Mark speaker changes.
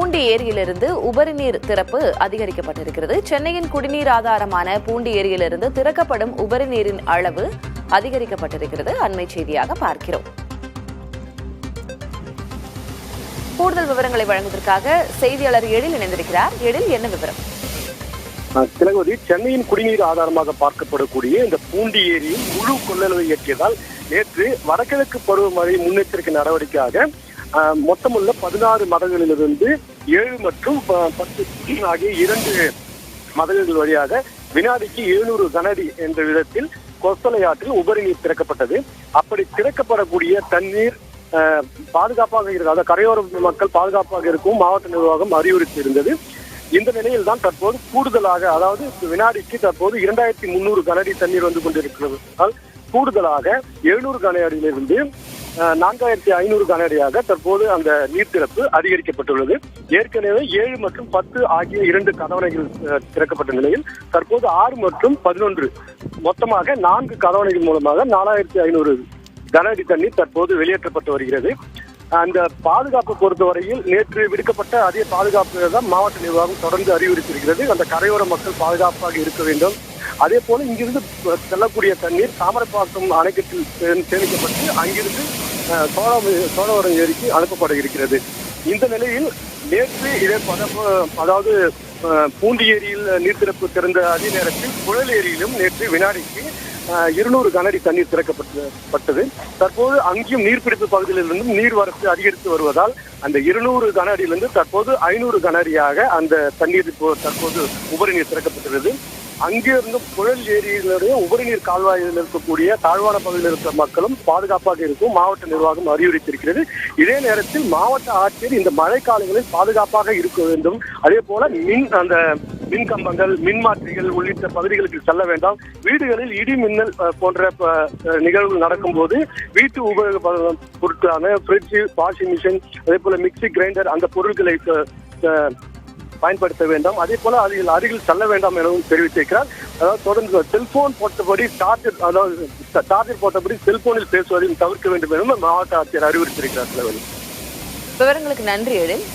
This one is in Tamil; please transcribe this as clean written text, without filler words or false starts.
Speaker 1: பூண்டி ஏரியிலிருந்து உபரி நீர் திறப்பு அதிகரிக்கப்பட்டிருக்கிறது. சென்னையின் குடிநீர் ஆதாரமான பூண்டி ஏரியிலிருந்து திறக்கப்படும் உபரி நீரின் அளவு அதிகரிக்கப்பட்டிருக்கிறது. அண்மை செய்தியாக பார்க்கிறோம். கூடுதல் விவரங்களை வழங்குவதற்காக செய்தியாளர் எழில் இணைந்திருக்கிறார். எழில், என்ன விவரம்?
Speaker 2: திலகவதி, சென்னையின் குடிநீர் ஆதாரமாக பார்க்கப்படக்கூடிய இந்த பூண்டி ஏரியில் முழு கொள்ளளவை எட்டியதால் நேற்று வடகிழக்கு பருவமழை முன்னெச்சரிக்கை நடவடிக்கையாக மொத்தமுள்ள 16 மதகுகளிலிருந்து 7 மற்றும் 10 ஆகிய 2 மதகுகள் வழியாக வினாடிக்கு 700 கனஅடி என்ற விதத்தில் கொசலை ஆற்றில் உபரி நீர் திறக்கப்பட்டது. அப்படி திறக்கப்படக்கூடிய தண்ணீர் பாதுகாப்பாக இருக்க, அதாவது கரையோர மக்கள் பாதுகாப்பாக இருக்கும் மாவட்ட நிர்வாகம் அறிவுறுத்தி இருந்தது. இந்த நிலையில் தான் தற்போது கூடுதலாக, அதாவது வினாடிக்கு தற்போது 2300 கனஅடி தண்ணீர் வந்து கொண்டிருக்கிறது. கூடுதலாக 700 கனஅடியிலிருந்து 4500 கனஅடியாக தற்போது அந்த நீர் திறப்பு அதிகரிக்கப்பட்டுள்ளது. ஏற்கனவே 7 மற்றும் 10 ஆகிய 2 கதவணைகள் திறக்கப்பட்ட நிலையில் தற்போது 6 மற்றும் 11 மொத்தமாக 4 கதவணைகள் மூலமாக 4500 கனஅடி தண்ணீர் தற்போது வெளியேற்றப்பட்டு வருகிறது. அந்த பாதுகாப்பு பொறுத்தவரையில் நேற்று விடுக்கப்பட்ட அதே பாதுகாப்பு தான் மாவட்ட நிர்வாகம் தொடர்ந்து அறிவுறுத்தியிருக்கிறது. அந்த கரையோர மக்கள் பாதுகாப்பாக இருக்க வேண்டும். அதே போல இங்கிருந்து செல்லக்கூடிய தண்ணீர் தாமரைப்பாக்கம் அணைக்கட்டில் சேமிக்கப்பட்டு அங்கிருந்து சோழவரம் ஏரிக்கு அனுப்பப்பட இருக்கிறது. இந்த நிலையில் நேற்று இதே அதாவது பூண்டி ஏரியில் நீர் திறப்பு திறந்த அதே நேரத்தில் புழல் ஏரியிலும் நேற்று வினாடிக்கு 200 கனஅடி தண்ணீர் திறக்கப்பட்டது. தற்போது அங்கேயும் நீர்பிடிப்பு பகுதியிலிருந்தும் நீர்வரத்து அதிகரித்து வருவதால் அந்த 200 கனஅடியிலிருந்து தற்போது 500 கனஅடியாக அந்த தண்ணீர் தற்போது உபரி நீர் திறக்கப்பட்டுள்ளது. அங்கிருந்து புழல் ஏரியினுடைய உபரி நீர் கால்வாயில் இருக்கக்கூடிய தாழ்வான பகுதியில் இருக்கிற மக்களும் பாதுகாப்பாக இருக்கும் மாவட்ட நிர்வாகம் அறிவுறுத்தியிருக்கிறது. இதே நேரத்தில் மாவட்ட ஆட்சியர் இந்த மழை காலங்களில் பாதுகாப்பாக இருக்க வேண்டும். அதே போல மின் கம்பங்கள், மின்மாற்றிகள் உள்ளிட்ட பகுதிகளுக்கு செல்ல வேண்டாம். வீடுகளில் இடி மின்னல் போன்ற நிகழ்வுகள் நடக்கும் போது வீட்டு உபயோக பொருட்களான ஃப்ரிட்ஜ், வாஷிங் மிஷின், அதே போல மிக்சி, கிரைண்டர் அந்த பொருட்களை பயன்படுத்த வேண்டாம். அதே போல அதில் அருகில் செல்ல வேண்டாம் எனவும் தெரிவித்திருக்கிறார். அதாவது தொடர்ந்து செல்போன் போட்டபடி சார்ஜர் போட்டபடி செல்போனில் பேசுவதையும் தவிர்க்க வேண்டும் எனவும் மாவட்ட ஆட்சியர் அறிவுறுத்தியிருக்கிறார்.
Speaker 1: விவரங்களுக்கு நன்றி எழில்.